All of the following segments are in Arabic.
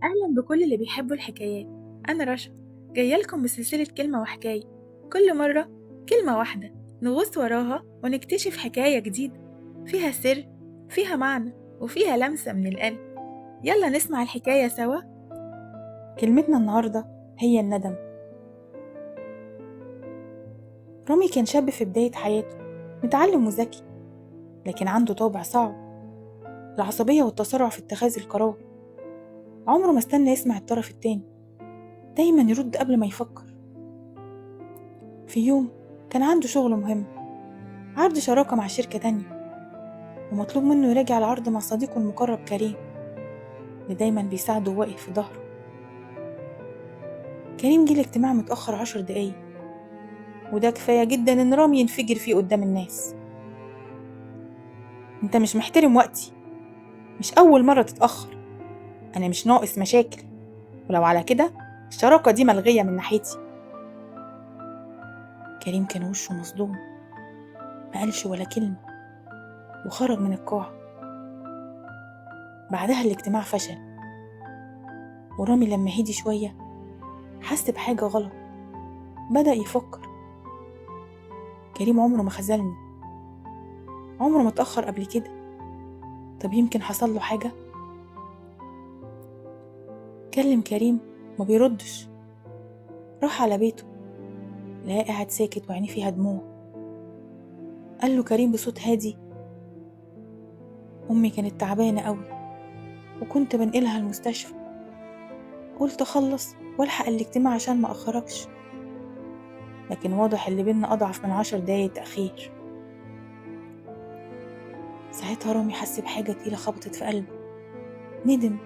أهلا بكل اللي بيحبوا الحكايات. أنا رشا، جاية لكم بسلسلة كلمة وحكاية. كل مرة كلمة واحدة نغوص وراها ونكتشف حكاية جديدة فيها سر، فيها معنى، وفيها لمسة من القلب. يلا نسمع الحكاية سوا. كلمتنا النهاردة هي الندم. رامي كان شاب في بداية حياته، متعلم وذكي، لكن عنده طابع صعب، العصبية والتسرع في اتخاذ القرار. عمره ما استنى يسمع الطرف التاني، دايما يرد قبل ما يفكر. في يوم كان عنده شغل مهم، عرض شراكة مع شركة تانية، ومطلوب منه يراجع العرض مع صديقه المقرب كريم اللي دايما بيساعده وواقف في ظهره. كريم جه الاجتماع متأخر 10 دقايق، وده كفاية جدا إن رامي ينفجر فيه قدام الناس. انت مش محترم وقتي، مش أول مرة تتأخر، أنا مش ناقص مشاكل، ولو على كده الشراكة دي ملغية من ناحيتي. كريم كان وشه مصدوم، ما قالش ولا كلمة وخرج من القاعة. بعدها الاجتماع فشل، ورامي لما هدي شوية حس بحاجة غلط، بدأ يفكر. كريم عمره ما خذلني، عمره ما اتأخر قبل كده، طب يمكن حصل له حاجة؟ كلم كريم ما بيردش، راح على بيته لقاه قاعد ساكت وعينيه فيها دموع. قال له كريم بصوت هادي: أمي كانت تعبانة قوي وكنت بنقلها المستشفى، قلت أخلص والحق الاجتماع عشان ما أخرجش، لكن واضح اللي بينا أضعف من 10 دقايق تأخير. ساعتها رامي حس بحاجة تقيلة خبطت في قلبه، ندم،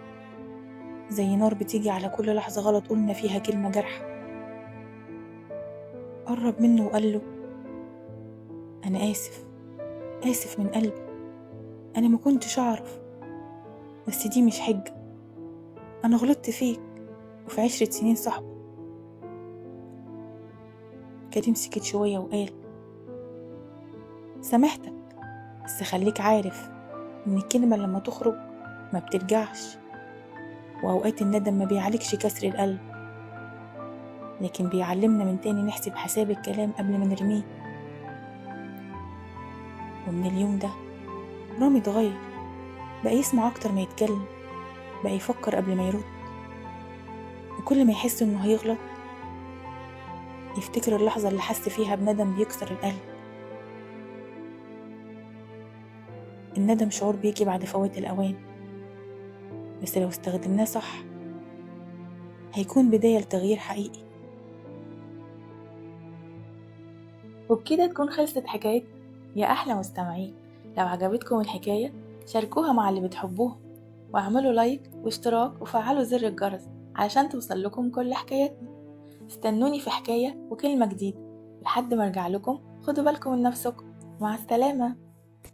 زي نار بتيجي على كل لحظة غلط قلنا فيها كلمة جارحة. قرب منه وقال له: أنا آسف، آسف من قلبي، أنا ما كنتش أعرف، بس دي مش حجة، أنا غلطت فيك وفي 10 سنين صاحبه. كريم سكت شوية وقال: سامحتك، بس خليك عارف إن الكلمة لما تخرج ما بترجعش، وأوقات الندم ما بيعالجش كسر القلب، لكن بيعلمنا من تاني نحسب حساب الكلام قبل ما نرميه. ومن اليوم ده رامي اتغير، بقى يسمع أكتر ما يتكلم، بقى يفكر قبل ما يرد، وكل ما يحس إنه هيغلط يفتكر اللحظة اللي حس فيها بندم بيكسر القلب. الندم شعور بيجي بعد فوات الأوان، بس لو استخدمناه صح هيكون بداية لتغيير حقيقي. وبكده تكون خلصت حكايتنا يا أحلى مستمعين. لو عجبتكم الحكاية شاركوها مع اللي بتحبوها، واعملوا لايك واشتراك وفعلوا زر الجرس علشان توصل لكم كل حكاياتنا. استنوني في حكاية وكلمة جديدة، لحد ما ارجع لكم. خدوا بالكم من نفسكم، مع السلامة.